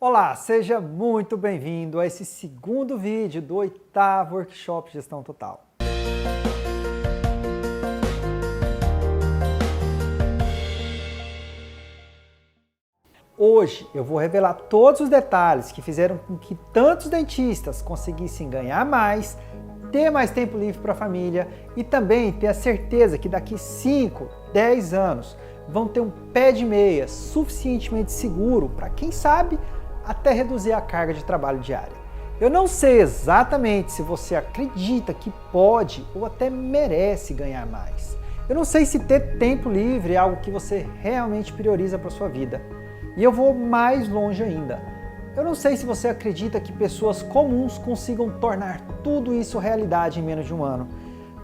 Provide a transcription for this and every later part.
Olá, seja muito bem-vindo a esse segundo vídeo do 8º Workshop Gestão Total. Hoje eu vou revelar todos os detalhes que fizeram com que tantos dentistas conseguissem ganhar mais, ter mais tempo livre para a família e também ter a certeza que daqui 5, 10 anos vão ter um pé de meia suficientemente seguro para, quem sabe, até reduzir a carga de trabalho diária. Eu não sei exatamente se você acredita que pode ou até merece ganhar mais. Eu não sei se ter tempo livre é algo que você realmente prioriza para sua vida. E eu vou mais longe ainda. Eu não sei se você acredita que pessoas comuns consigam tornar tudo isso realidade em menos de um ano.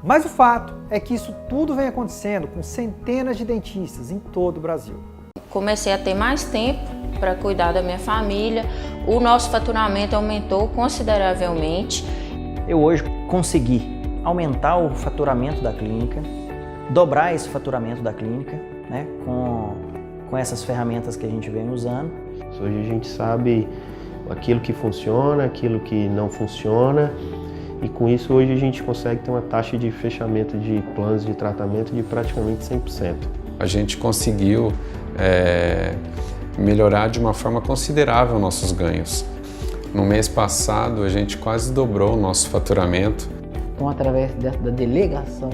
Mas o fato é que isso tudo vem acontecendo com centenas de dentistas em todo o Brasil. Comecei a ter mais tempo para cuidar da minha família, o nosso faturamento aumentou consideravelmente. Eu hoje consegui aumentar o faturamento da clínica, dobrar esse faturamento da clínica, né, com essas ferramentas que a gente vem usando. Hoje a gente sabe aquilo que funciona, aquilo que não funciona, e com isso hoje a gente consegue ter uma taxa de fechamento de planos de tratamento de praticamente 100%. A gente conseguiu melhorar de uma forma considerável nossos ganhos. No mês passado, a gente quase dobrou o nosso faturamento. Então, através da delegação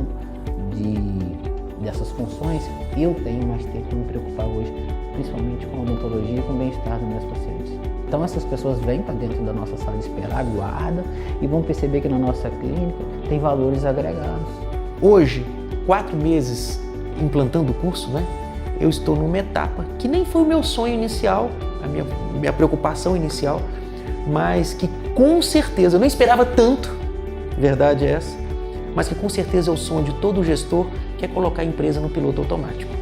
dessas funções, eu tenho mais tempo para me preocupar hoje, principalmente com a odontologia e com o bem-estar dos meus pacientes. Então, essas pessoas vêm para dentro da nossa sala de espera, aguardam e vão perceber que na nossa clínica tem valores agregados. Hoje, 4 meses implantando o curso, né? Eu estou numa etapa que nem foi o meu sonho inicial, a minha preocupação inicial, mas que com certeza, eu não esperava tanto, verdade é essa, mas que com certeza é o sonho de todo gestor, que é colocar a empresa no piloto automático.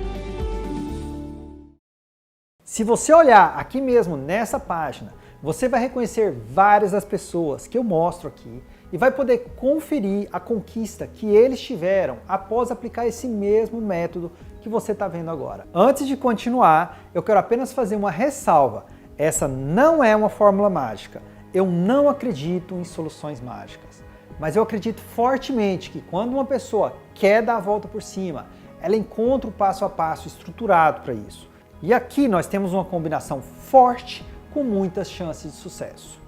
Se você olhar aqui mesmo nessa página, você vai reconhecer várias das pessoas que eu mostro aqui e vai poder conferir a conquista que eles tiveram após aplicar esse mesmo método que você está vendo agora. Antes de continuar, eu quero apenas fazer uma ressalva. Essa não é uma fórmula mágica. Eu não acredito em soluções mágicas. Mas eu acredito fortemente que quando uma pessoa quer dar a volta por cima, ela encontra o passo a passo estruturado para isso. E aqui nós temos uma combinação forte com muitas chances de sucesso.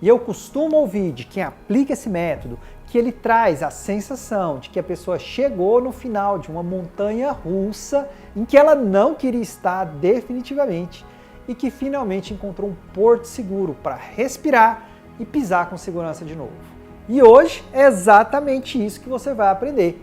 E eu costumo ouvir de quem aplica esse método que ele traz a sensação de que a pessoa chegou no final de uma montanha russa em que ela não queria estar definitivamente e que finalmente encontrou um porto seguro para respirar e pisar com segurança de novo. E hoje é exatamente isso que você vai aprender: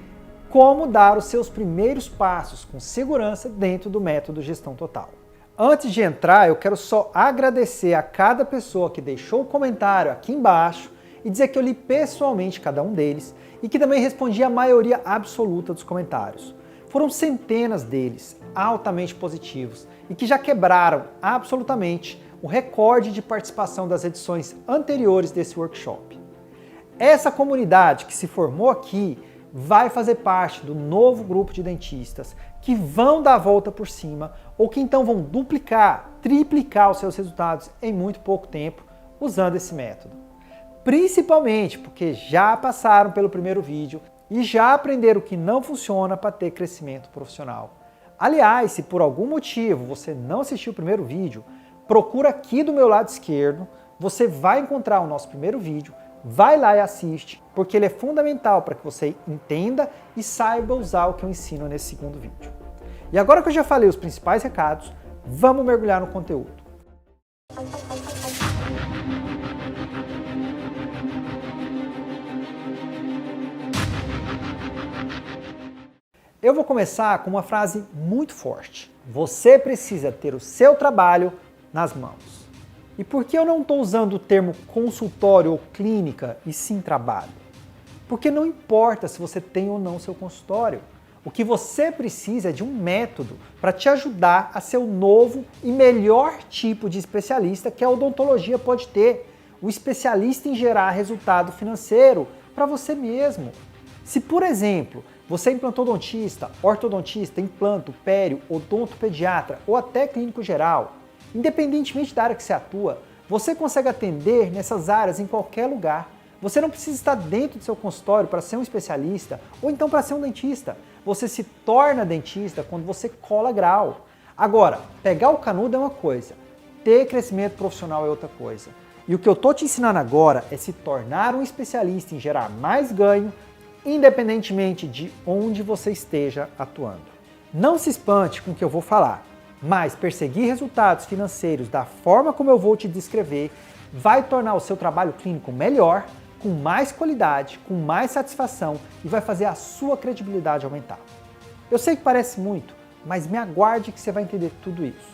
como dar os seus primeiros passos com segurança dentro do método Gestão Total. Antes de entrar, eu quero só agradecer a cada pessoa que deixou o comentário aqui embaixo e dizer que eu li pessoalmente cada um deles e que também respondi a maioria absoluta dos comentários. Foram centenas deles, altamente positivos, e que já quebraram absolutamente o recorde de participação das edições anteriores desse workshop. Essa comunidade que se formou aqui vai fazer parte do novo grupo de dentistas que vão dar a volta por cima ou que então vão duplicar, triplicar os seus resultados em muito pouco tempo usando esse método. Principalmente porque já passaram pelo primeiro vídeo e já aprenderam o que não funciona para ter crescimento profissional. Aliás, se por algum motivo você não assistiu o primeiro vídeo, procura aqui do meu lado esquerdo, você vai encontrar o nosso primeiro vídeo. Vai lá e assiste, porque ele é fundamental para que você entenda e saiba usar o que eu ensino nesse segundo vídeo. E agora que eu já falei os principais recados, vamos mergulhar no conteúdo. Eu vou começar com uma frase muito forte. Você precisa ter o seu trabalho nas mãos. E por que eu não estou usando o termo consultório ou clínica e sim trabalho? Porque não importa se você tem ou não seu consultório. O que você precisa é de um método para te ajudar a ser o novo e melhor tipo de especialista que a odontologia pode ter. O especialista em gerar resultado financeiro para você mesmo. Se, por exemplo, você é implantodontista, ortodontista, implanto, pério, odontopediatra ou até clínico geral, independentemente da área que você atua, Você consegue atender nessas áreas em qualquer lugar. Você não precisa estar dentro do seu consultório para ser um especialista ou então para ser um dentista. Você se torna dentista quando você cola grau. Agora, pegar o canudo é uma coisa, ter crescimento profissional é outra coisa. E o que eu estou te ensinando agora é se tornar um especialista em gerar mais ganho, independentemente de onde você esteja atuando. Não se espante com o que eu vou falar, mas perseguir resultados financeiros da forma como eu vou te descrever vai tornar o seu trabalho clínico melhor, com mais qualidade, com mais satisfação e vai fazer a sua credibilidade aumentar. Eu sei que parece muito, mas me aguarde que você vai entender tudo isso.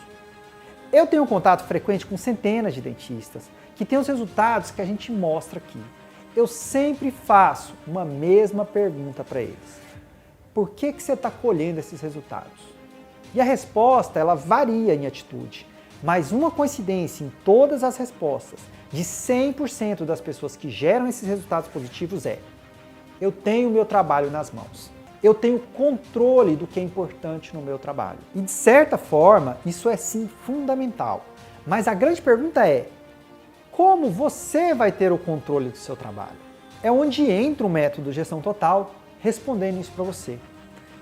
Eu tenho contato frequente com centenas de dentistas que têm os resultados que a gente mostra aqui. Eu sempre faço uma mesma pergunta para eles. Por que você está colhendo esses resultados? E a resposta, ela varia em atitude, mas uma coincidência em todas as respostas de 100% das pessoas que geram esses resultados positivos é: eu tenho o meu trabalho nas mãos. Eu tenho controle do que é importante no meu trabalho. E de certa forma, isso é sim fundamental. Mas a grande pergunta é: como você vai ter o controle do seu trabalho? É onde entra o método Gestão Total respondendo isso para você.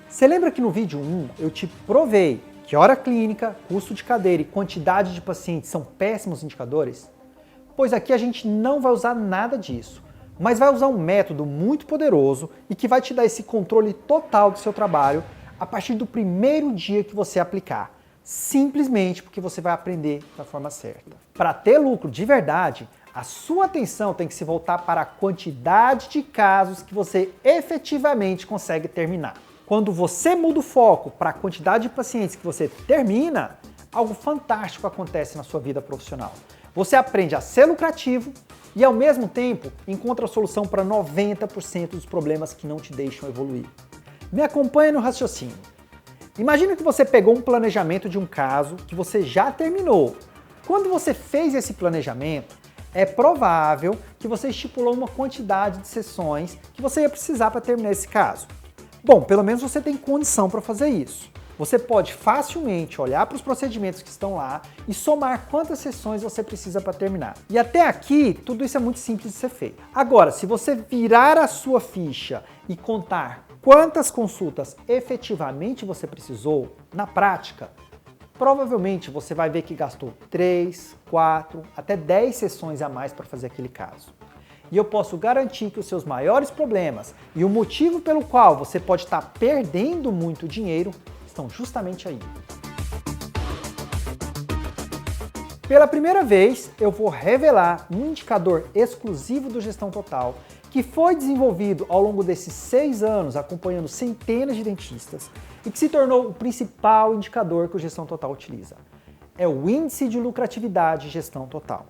Você lembra que no vídeo 1 eu te provei que hora clínica, custo de cadeira e quantidade de pacientes são péssimos indicadores? Pois aqui a gente não vai usar nada disso, mas vai usar um método muito poderoso e que vai te dar esse controle total do seu trabalho a partir do primeiro dia que você aplicar, simplesmente porque você vai aprender da forma certa. Para ter lucro de verdade, a sua atenção tem que se voltar para a quantidade de casos que você efetivamente consegue terminar. Quando você muda o foco para a quantidade de pacientes que você termina, algo fantástico acontece na sua vida profissional. Você aprende a ser lucrativo e, ao mesmo tempo, encontra a solução para 90% dos problemas que não te deixam evoluir. Me acompanha no raciocínio. Imagina que você pegou um planejamento de um caso que você já terminou. Quando você fez esse planejamento, é provável que você estipulou uma quantidade de sessões que você ia precisar para terminar esse caso. Bom, pelo menos você tem condição para fazer isso. Você pode facilmente olhar para os procedimentos que estão lá e somar quantas sessões você precisa para terminar. E até aqui, tudo isso é muito simples de ser feito. Agora, se você virar a sua ficha e contar quantas consultas efetivamente você precisou, na prática, provavelmente você vai ver que gastou 3, 4, até 10 sessões a mais para fazer aquele caso. E eu posso garantir que os seus maiores problemas e o motivo pelo qual você pode estar perdendo muito dinheiro estão justamente aí. Pela primeira vez, eu vou revelar um indicador exclusivo do Gestão Total que foi desenvolvido ao longo desses 6 anos acompanhando centenas de dentistas e que se tornou o principal indicador que o Gestão Total utiliza. É o Índice de Lucratividade Gestão Total.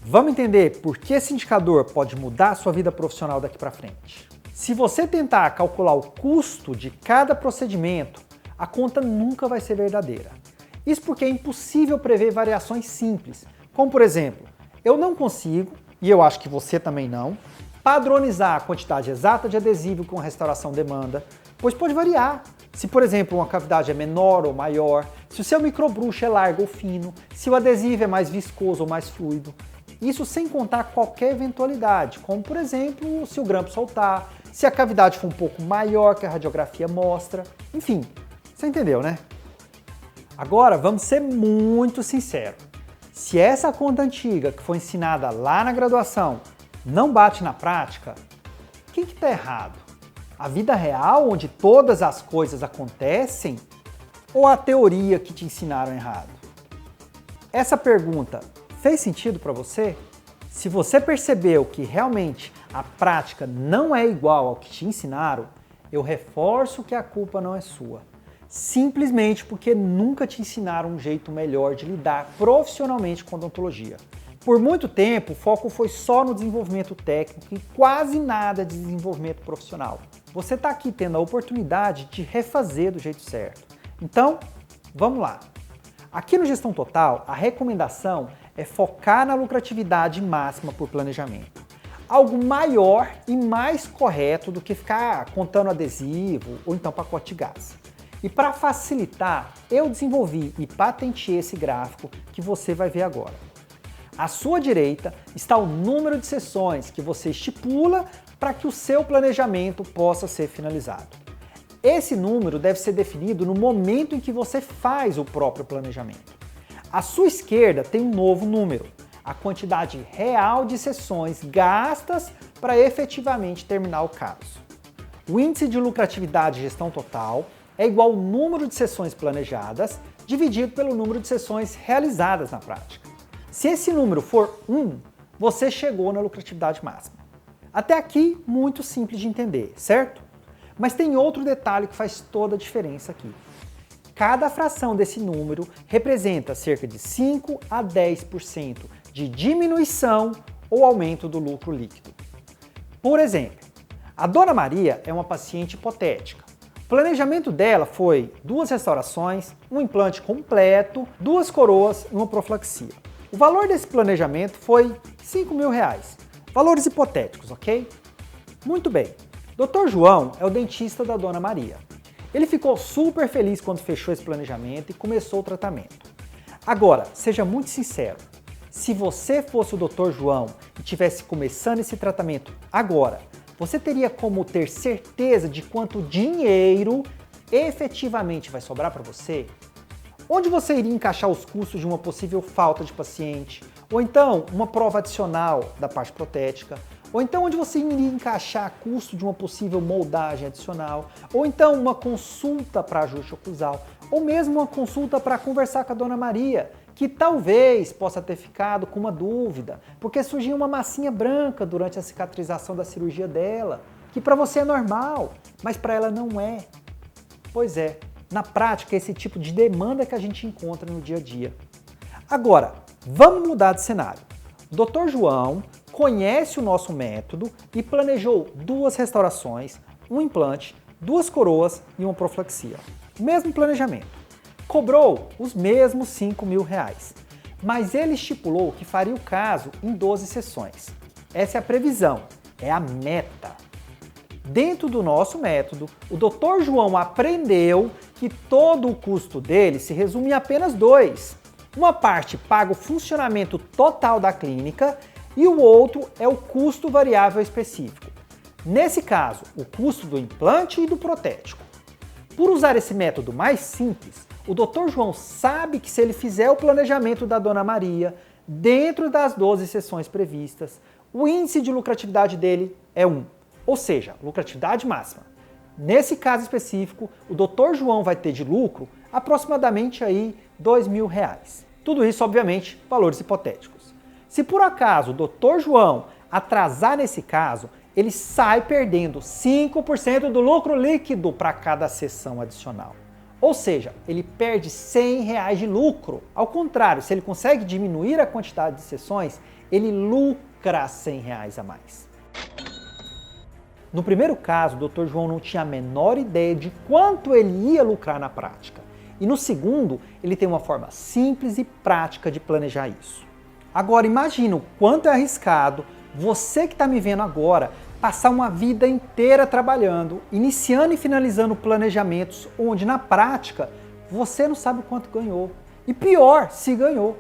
Vamos entender por que esse indicador pode mudar a sua vida profissional daqui para frente. Se você tentar calcular o custo de cada procedimento, a conta nunca vai ser verdadeira. Isso porque é impossível prever variações simples, como por exemplo, eu não consigo, e eu acho que você também não, padronizar a quantidade exata de adesivo que uma restauração demanda, pois pode variar. Se, por exemplo, uma cavidade é menor ou maior, se o seu microbruxo é largo ou fino, se o adesivo é mais viscoso ou mais fluido. Isso sem contar qualquer eventualidade, como por exemplo, se o grampo soltar, se a cavidade for um pouco maior que a radiografia mostra, enfim, você entendeu, né? Agora vamos ser muito sinceros. Se essa conta antiga que foi ensinada lá na graduação não bate na prática, quem que está errado? A vida real, onde todas as coisas acontecem, ou a teoria que te ensinaram errado? Essa pergunta fez sentido para você? Se você percebeu que realmente a prática não é igual ao que te ensinaram, eu reforço que a culpa não é sua. Simplesmente porque nunca te ensinaram um jeito melhor de lidar profissionalmente com a odontologia. Por muito tempo, o foco foi só no desenvolvimento técnico e quase nada de desenvolvimento profissional. Você está aqui tendo a oportunidade de refazer do jeito certo. Então, vamos lá. Aqui no Gestão Total, a recomendação é focar na lucratividade máxima por planejamento. Algo maior e mais correto do que ficar contando adesivo ou então pacote de gás. E para facilitar, eu desenvolvi e patenteei esse gráfico que você vai ver agora. À sua direita está o número de sessões que você estipula para que o seu planejamento possa ser finalizado. Esse número deve ser definido no momento em que você faz o próprio planejamento. À sua esquerda tem um novo número, a quantidade real de sessões gastas para efetivamente terminar o caso. O índice de lucratividade de gestão total é igual ao número de sessões planejadas dividido pelo número de sessões realizadas na prática. Se esse número for 1, você chegou na lucratividade máxima. Até aqui, muito simples de entender, certo? Mas tem outro detalhe que faz toda a diferença aqui. Cada fração desse número representa cerca de 5 a 10% de diminuição ou aumento do lucro líquido. Por exemplo, a Dona Maria é uma paciente hipotética. O planejamento dela foi 2 restaurações, um implante completo, 2 coroas e uma profilaxia. O valor desse planejamento foi R$5.000. Valores hipotéticos, ok? Muito bem. Dr. João é o dentista da Dona Maria. Ele ficou super feliz quando fechou esse planejamento e começou o tratamento. Agora, seja muito sincero, se você fosse o Dr. João e estivesse começando esse tratamento agora, você teria como ter certeza de quanto dinheiro efetivamente vai sobrar para você? Onde você iria encaixar os custos de uma possível falta de paciente? Ou então uma prova adicional da parte protética? Ou então onde você iria encaixar custo de uma possível moldagem adicional? Ou então uma consulta para ajuste oclusal? Ou mesmo uma consulta para conversar com a Dona Maria, que talvez possa ter ficado com uma dúvida, porque surgiu uma massinha branca durante a cicatrização da cirurgia dela, que para você é normal, mas para ela não é. Pois é, na prática é esse tipo de demanda que a gente encontra no dia a dia. Agora, vamos mudar de cenário. O Dr. João conhece o nosso método e planejou 2 restaurações, um implante, 2 coroas e uma profilaxia. Mesmo planejamento. Cobrou os mesmos R$5.000, mas ele estipulou que faria o caso em 12 sessões. Essa é a previsão, é a meta. Dentro do nosso método, o Dr. João aprendeu que todo o custo dele se resume em apenas 2. Uma parte paga o funcionamento total da clínica e o outro é o custo variável específico. Nesse caso, o custo do implante e do protético. Por usar esse método mais simples, o Dr. João sabe que se ele fizer o planejamento da Dona Maria, dentro das 12 sessões previstas, o índice de lucratividade dele é 1, ou seja, lucratividade máxima. Nesse caso específico, o Dr. João vai ter de lucro aproximadamente aí R$2.000. Tudo isso, obviamente, valores hipotéticos. Se por acaso o Dr. João atrasar nesse caso, ele sai perdendo 5% do lucro líquido para cada sessão adicional. Ou seja, ele perde R$100 de lucro. Ao contrário, se ele consegue diminuir a quantidade de sessões, ele lucra R$100 a mais. No primeiro caso, o Dr. João não tinha a menor ideia de quanto ele ia lucrar na prática. E no segundo, ele tem uma forma simples e prática de planejar isso. Agora imagina o quanto é arriscado você que está me vendo agora passar uma vida inteira trabalhando, iniciando e finalizando planejamentos onde na prática você não sabe o quanto ganhou. E pior, se ganhou.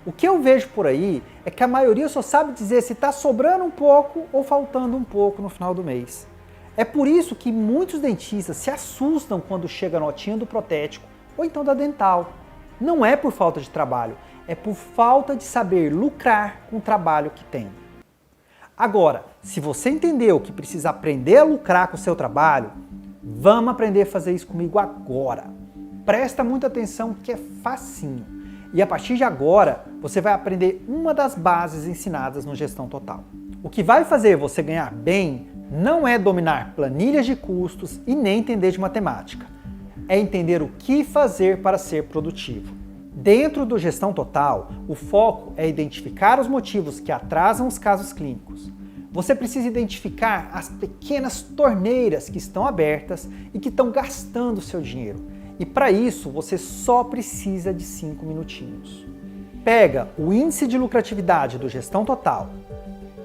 O que eu vejo por aí é que a maioria só sabe dizer se está sobrando um pouco ou faltando um pouco no final do mês. É por isso que muitos dentistas se assustam quando chega a notinha do protético ou então da dental. Não é por falta de trabalho, é por falta de saber lucrar com o trabalho que tem. Agora, se você entendeu que precisa aprender a lucrar com o seu trabalho, vamos aprender a fazer isso comigo agora. Presta muita atenção que é facinho. E a partir de agora, você vai aprender uma das bases ensinadas no Gestão Total. O que vai fazer você ganhar bem não é dominar planilhas de custos e nem entender de matemática. É entender o que fazer para ser produtivo. Dentro do Gestão Total, o foco é identificar os motivos que atrasam os casos clínicos. Você precisa identificar as pequenas torneiras que estão abertas e que estão gastando o seu dinheiro. E para isso, você só precisa de 5 minutinhos. Pega o índice de lucratividade do Gestão Total.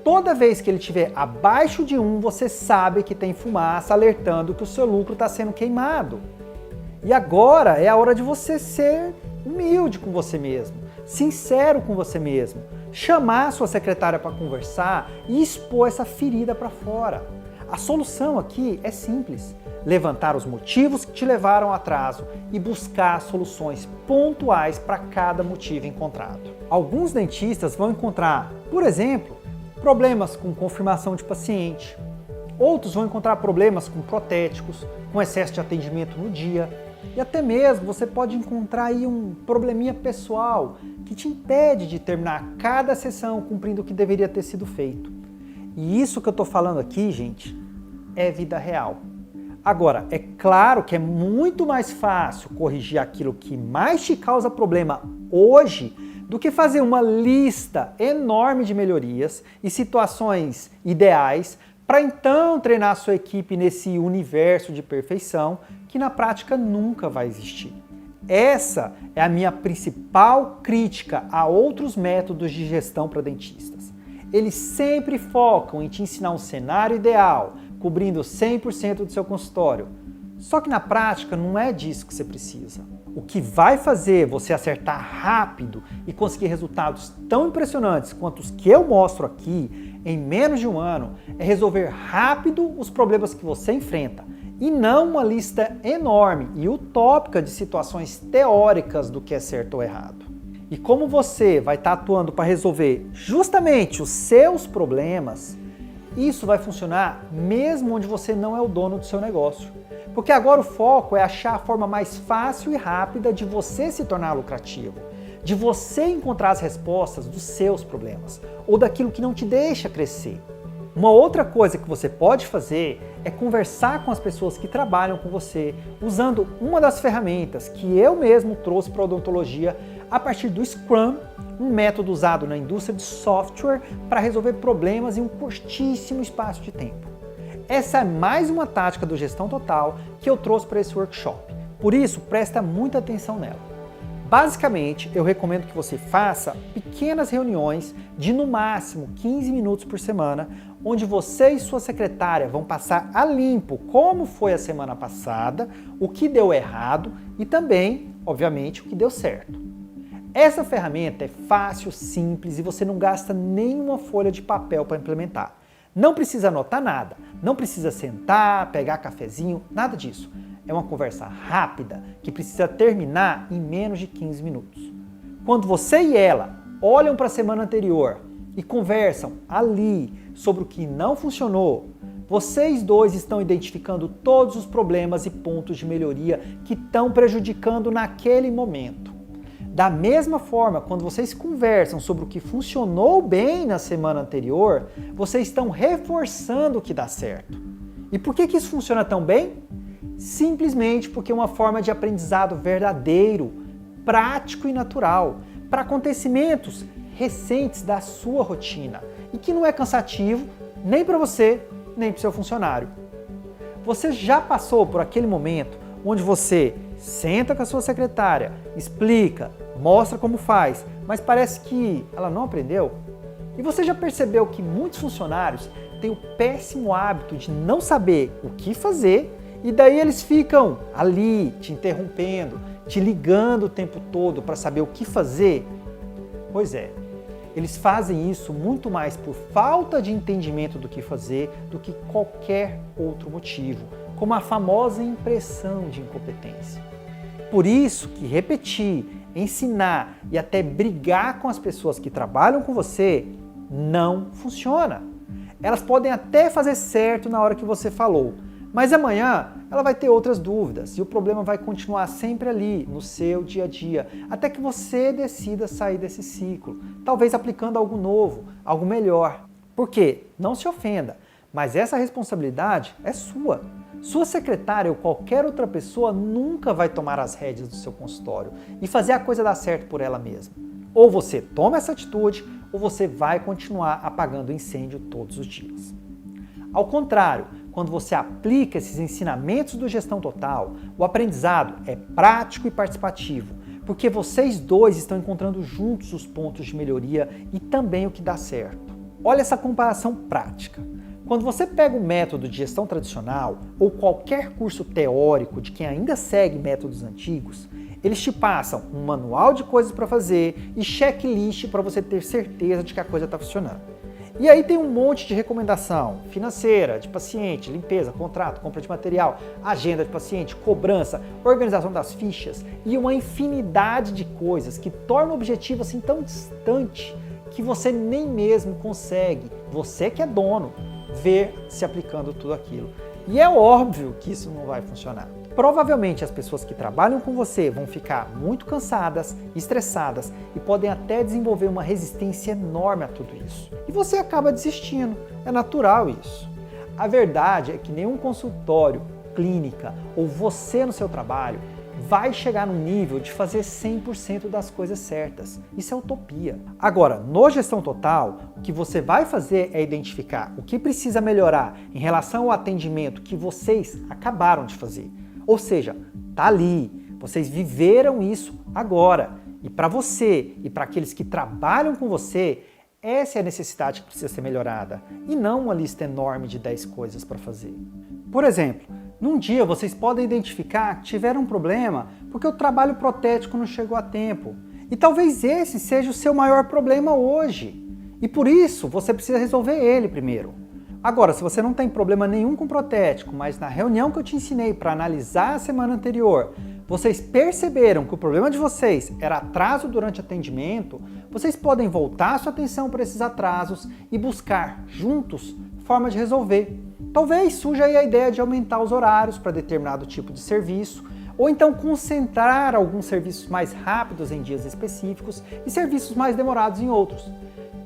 Toda vez que ele estiver abaixo de 1, você sabe que tem fumaça alertando que o seu lucro está sendo queimado. E agora é a hora de você ser humilde com você mesmo, sincero com você mesmo, chamar a sua secretária para conversar e expor essa ferida para fora. A solução aqui é simples: levantar os motivos que te levaram ao atraso e buscar soluções pontuais para cada motivo encontrado. Alguns dentistas vão encontrar, por exemplo, problemas com confirmação de paciente. Outros vão encontrar problemas com protéticos, com excesso de atendimento no dia. E até mesmo você pode encontrar aí um probleminha pessoal que te impede de terminar cada sessão cumprindo o que deveria ter sido feito. E isso que eu estou falando aqui, gente, é vida real. Agora, é claro que é muito mais fácil corrigir aquilo que mais te causa problema hoje do que fazer uma lista enorme de melhorias e situações ideais para então treinar a sua equipe nesse universo de perfeição que na prática nunca vai existir. Essa é a minha principal crítica a outros métodos de gestão para dentistas. Eles sempre focam em te ensinar um cenário ideal, cobrindo 100% do seu consultório. Só que na prática não é disso que você precisa. O que vai fazer você acertar rápido e conseguir resultados tão impressionantes quanto os que eu mostro aqui em menos de um ano é resolver rápido os problemas que você enfrenta e não uma lista enorme e utópica de situações teóricas do que é certo ou errado. E como você vai estar atuando para resolver justamente os seus problemas, isso vai funcionar mesmo onde você não é o dono do seu negócio. Porque agora o foco é achar a forma mais fácil e rápida de você se tornar lucrativo, de você encontrar as respostas dos seus problemas ou daquilo que não te deixa crescer. Uma outra coisa que você pode fazer é conversar com as pessoas que trabalham com você usando uma das ferramentas que eu mesmo trouxe para a odontologia a partir do Scrum, um método usado na indústria de software para resolver problemas em um curtíssimo espaço de tempo. Essa é mais uma tática do Gestão Total que eu trouxe para esse workshop. Por isso, presta muita atenção nela. Basicamente, eu recomendo que você faça pequenas reuniões de no máximo 15 minutos por semana, onde você e sua secretária vão passar a limpo como foi a semana passada, o que deu errado e também, obviamente, o que deu certo. Essa ferramenta é fácil, simples e você não gasta nenhuma folha de papel para implementar. Não precisa anotar nada, não precisa sentar, pegar cafezinho, nada disso. É uma conversa rápida que precisa terminar em menos de 15 minutos. Quando você e ela olham para a semana anterior e conversam ali sobre o que não funcionou, vocês dois estão identificando todos os problemas e pontos de melhoria que estão prejudicando naquele momento. Da mesma forma, quando vocês conversam sobre o que funcionou bem na semana anterior, vocês estão reforçando o que dá certo. E por que isso funciona tão bem? Simplesmente porque é uma forma de aprendizado verdadeiro, prático e natural, para acontecimentos recentes da sua rotina e que não é cansativo nem para você, nem para o seu funcionário. Você já passou por aquele momento onde você senta com a sua secretária, explica, mostra como faz, mas parece que ela não aprendeu? E você já percebeu que muitos funcionários têm o péssimo hábito de não saber o que fazer e daí eles ficam ali te interrompendo, te ligando o tempo todo para saber o que fazer? Pois é, eles fazem isso muito mais por falta de entendimento do que fazer do que qualquer outro motivo, como a famosa impressão de incompetência. Por isso que repetir, ensinar e até brigar com as pessoas que trabalham com você não funciona. Elas podem até fazer certo na hora que você falou, mas amanhã ela vai ter outras dúvidas e o problema vai continuar sempre ali, no seu dia a dia, até que você decida sair desse ciclo, talvez aplicando algo novo, algo melhor. Por quê? Não se ofenda, mas essa responsabilidade é sua. Sua secretária ou qualquer outra pessoa nunca vai tomar as rédeas do seu consultório e fazer a coisa dar certo por ela mesma. Ou você toma essa atitude, ou você vai continuar apagando incêndio todos os dias. Ao contrário, quando você aplica esses ensinamentos do Gestão Total, o aprendizado é prático e participativo, porque vocês dois estão encontrando juntos os pontos de melhoria e também o que dá certo. Olha essa comparação prática. Quando você pega o método de gestão tradicional ou qualquer curso teórico de quem ainda segue métodos antigos, eles te passam um manual de coisas para fazer e checklist para você ter certeza de que a coisa está funcionando. E aí tem um monte de recomendação financeira, de paciente, limpeza, contrato, compra de material, agenda de paciente, cobrança, organização das fichas e uma infinidade de coisas que tornam o objetivo assim tão distante que você nem mesmo consegue, você que é dono, ver se aplicando tudo aquilo. E é óbvio que isso não vai funcionar. Provavelmente as pessoas que trabalham com você vão ficar muito cansadas, estressadas e podem até desenvolver uma resistência enorme a tudo isso. E você acaba desistindo, é natural isso. A verdade é que nenhum consultório, clínica ou você no seu trabalho vai chegar no nível de fazer 100% das coisas certas. Isso é utopia. Agora, no Gestão Total, o que você vai fazer é identificar o que precisa melhorar em relação ao atendimento que vocês acabaram de fazer. Ou seja, tá ali, vocês viveram isso agora. E para você e para aqueles que trabalham com você, essa é a necessidade que precisa ser melhorada e não uma lista enorme de 10 coisas para fazer. Por exemplo, num dia vocês podem identificar que tiveram um problema porque o trabalho protético não chegou a tempo. E talvez esse seja o seu maior problema hoje. E por isso você precisa resolver ele primeiro. Agora, se você não tem problema nenhum com protético, mas na reunião que eu te ensinei para analisar a semana anterior, vocês perceberam que o problema de vocês era atraso durante o atendimento, vocês podem voltar sua atenção para esses atrasos e buscar juntos forma de resolver. Talvez surja aí a ideia de aumentar os horários para determinado tipo de serviço, ou então concentrar alguns serviços mais rápidos em dias específicos e serviços mais demorados em outros.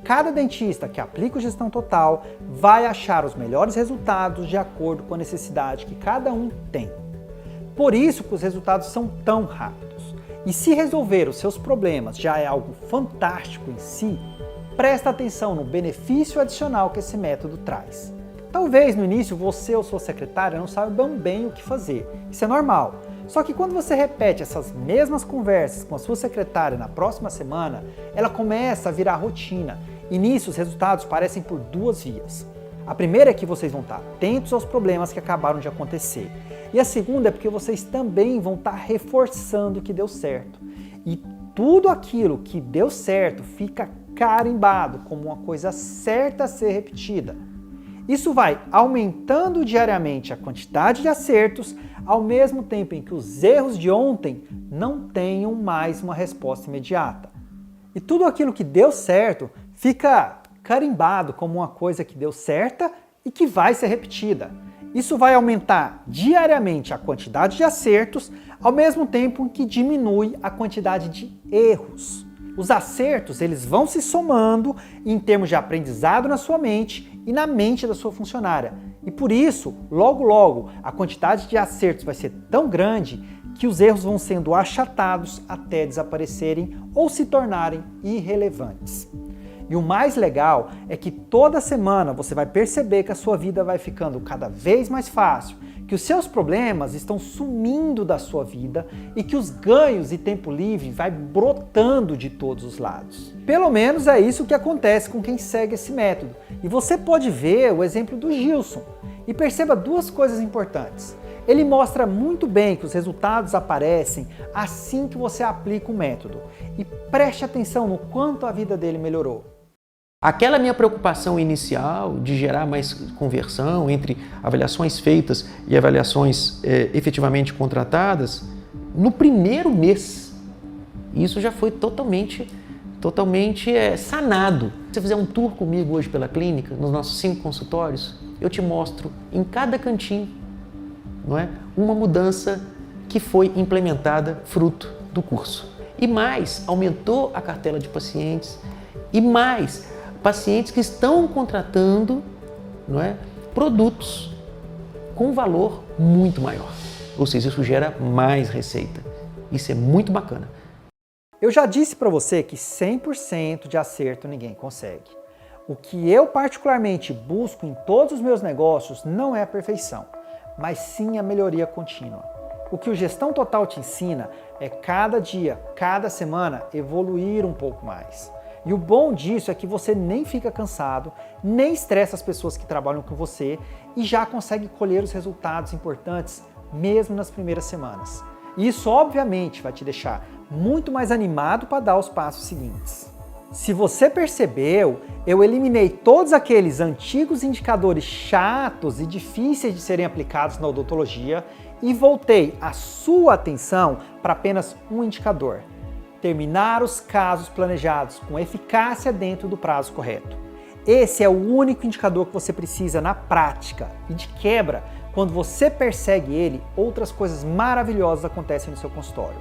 Cada dentista que aplica o Gestão Total vai achar os melhores resultados de acordo com a necessidade que cada um tem. Por isso que os resultados são tão rápidos. E se resolver os seus problemas já é algo fantástico em si, presta atenção no benefício adicional que esse método traz. Talvez no início você ou sua secretária não saibam bem o que fazer. Isso é normal. Só que quando você repete essas mesmas conversas com a sua secretária na próxima semana, ela começa a virar rotina. E nisso os resultados parecem por duas vias. A primeira é que vocês vão estar atentos aos problemas que acabaram de acontecer. E a segunda é porque vocês também vão estar reforçando que deu certo. E tudo aquilo que deu certo fica carimbado como uma coisa certa a ser repetida. Isso vai aumentando diariamente a quantidade de acertos, ao mesmo tempo em que os erros de ontem não tenham mais uma resposta imediata. E tudo aquilo que deu certo fica carimbado como uma coisa que deu certa e que vai ser repetida. Isso vai aumentar diariamente a quantidade de acertos, ao mesmo tempo que diminui a quantidade de erros. Os acertos eles vão se somando em termos de aprendizado na sua mente e na mente da sua funcionária. E por isso, logo, a quantidade de acertos vai ser tão grande que os erros vão sendo achatados até desaparecerem ou se tornarem irrelevantes. E o mais legal é que toda semana você vai perceber que a sua vida vai ficando cada vez mais fácil, que os seus problemas estão sumindo da sua vida e que os ganhos e tempo livre vai brotando de todos os lados. Pelo menos é isso que acontece com quem segue esse método. E você pode ver o exemplo do Gilson. E perceba duas coisas importantes. Ele mostra muito bem que os resultados aparecem assim que você aplica o método. E preste atenção no quanto a vida dele melhorou. Aquela minha preocupação inicial de gerar mais conversão entre avaliações feitas e avaliações efetivamente contratadas, no primeiro mês, isso já foi totalmente sanado. Se você fizer um tour comigo hoje pela clínica, nos nossos 5 consultórios, eu te mostro em cada cantinho, não é, uma mudança que foi implementada fruto do curso. E mais, aumentou a cartela de pacientes e mais, pacientes que estão contratando, não é, produtos com valor muito maior. Ou seja, isso gera mais receita. Isso é muito bacana. Eu já disse para você que 100% de acerto ninguém consegue. O que eu particularmente busco em todos os meus negócios não é a perfeição, mas sim a melhoria contínua. O que o Gestão Total te ensina é cada dia, cada semana, evoluir um pouco mais. E o bom disso é que você nem fica cansado, nem estressa as pessoas que trabalham com você e já consegue colher os resultados importantes mesmo nas primeiras semanas. E isso obviamente vai te deixar muito mais animado para dar os passos seguintes. Se você percebeu, eu eliminei todos aqueles antigos indicadores chatos e difíceis de serem aplicados na odontologia e voltei a sua atenção para apenas um indicador: terminar os casos planejados com eficácia dentro do prazo correto. Esse é o único indicador que você precisa na prática e de quebra, quando você persegue ele, outras coisas maravilhosas acontecem no seu consultório.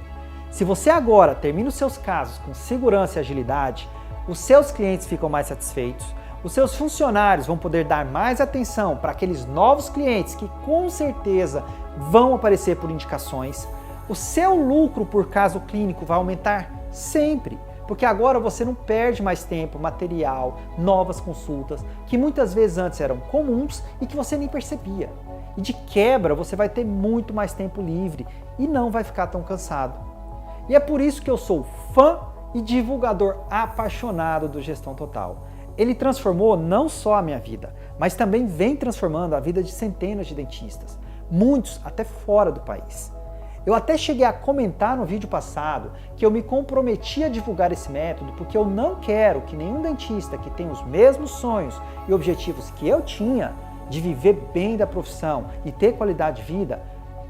Se você agora termina os seus casos com segurança e agilidade, os seus clientes ficam mais satisfeitos, os seus funcionários vão poder dar mais atenção para aqueles novos clientes que com certeza vão aparecer por indicações, o seu lucro por caso clínico vai aumentar sempre, porque agora você não perde mais tempo, material, novas consultas, que muitas vezes antes eram comuns e que você nem percebia. E de quebra você vai ter muito mais tempo livre e não vai ficar tão cansado. E é por isso que eu sou fã e divulgador apaixonado do Gestão Total. Ele transformou não só a minha vida, mas também vem transformando a vida de centenas de dentistas, muitos até fora do país. Eu até cheguei a comentar no vídeo passado que eu me comprometi a divulgar esse método porque eu não quero que nenhum dentista que tem os mesmos sonhos e objetivos que eu tinha de viver bem da profissão e ter qualidade de vida,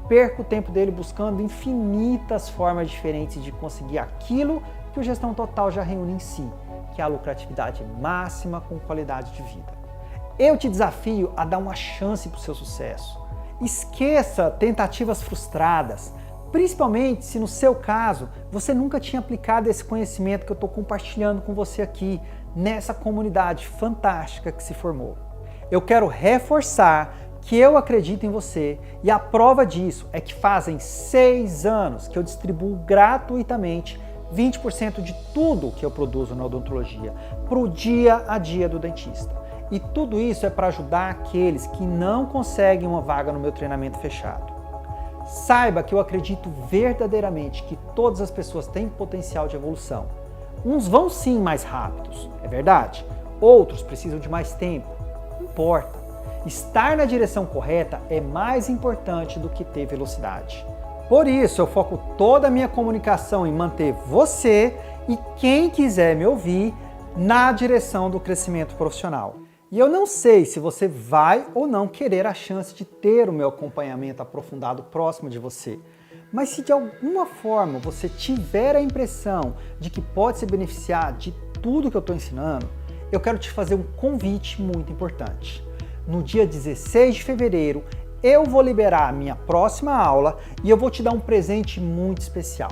perca o tempo dele buscando infinitas formas diferentes de conseguir aquilo que o Gestão Total já reúne em si, que é a lucratividade máxima com qualidade de vida. Eu te desafio a dar uma chance para o seu sucesso. Esqueça tentativas frustradas, principalmente se no seu caso você nunca tinha aplicado esse conhecimento que eu estou compartilhando com você aqui, nessa comunidade fantástica que se formou. Eu quero reforçar que eu acredito em você e a prova disso é que fazem 6 anos que eu distribuo gratuitamente 20% de tudo que eu produzo na odontologia para o dia a dia do dentista. E tudo isso é para ajudar aqueles que não conseguem uma vaga no meu treinamento fechado. Saiba que eu acredito verdadeiramente que todas as pessoas têm potencial de evolução. Uns vão sim mais rápidos, é verdade. Outros precisam de mais tempo, não importa. Estar na direção correta é mais importante do que ter velocidade. Por isso, eu foco toda a minha comunicação em manter você e quem quiser me ouvir na direção do crescimento profissional. E eu não sei se você vai ou não querer a chance de ter o meu acompanhamento aprofundado próximo de você, mas se de alguma forma você tiver a impressão de que pode se beneficiar de tudo que eu estou ensinando, eu quero te fazer um convite muito importante. No dia 16 de fevereiro, eu vou liberar a minha próxima aula e eu vou te dar um presente muito especial.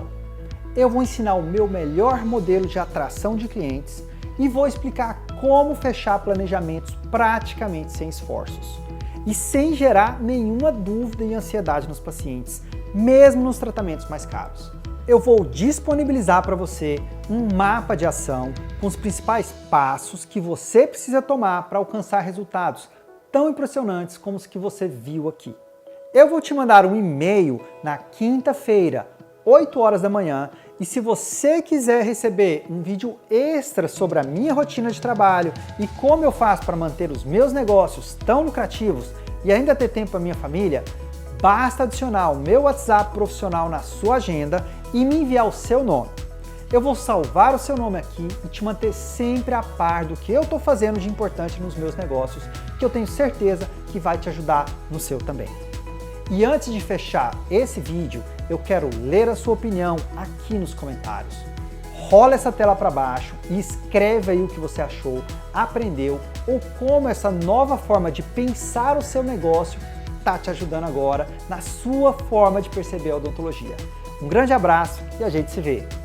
Eu vou ensinar o meu melhor modelo de atração de clientes e vou explicar como fechar planejamentos praticamente sem esforços e sem gerar nenhuma dúvida e ansiedade nos pacientes, mesmo nos tratamentos mais caros. Eu vou disponibilizar para você um mapa de ação com os principais passos que você precisa tomar para alcançar resultados tão impressionantes como os que você viu aqui. Eu vou te mandar um e-mail na quinta-feira, 8 horas da manhã, e se você quiser receber um vídeo extra sobre a minha rotina de trabalho e como eu faço para manter os meus negócios tão lucrativos e ainda ter tempo para minha família, basta adicionar o meu WhatsApp profissional na sua agenda e me enviar o seu nome. Eu vou salvar o seu nome aqui e te manter sempre a par do que eu estou fazendo de importante nos meus negócios, que eu tenho certeza que vai te ajudar no seu também. E antes de fechar esse vídeo, eu quero ler a sua opinião aqui nos comentários. Rola essa tela para baixo e escreve aí o que você achou, aprendeu ou como essa nova forma de pensar o seu negócio está te ajudando agora na sua forma de perceber a odontologia. Um grande abraço e a gente se vê!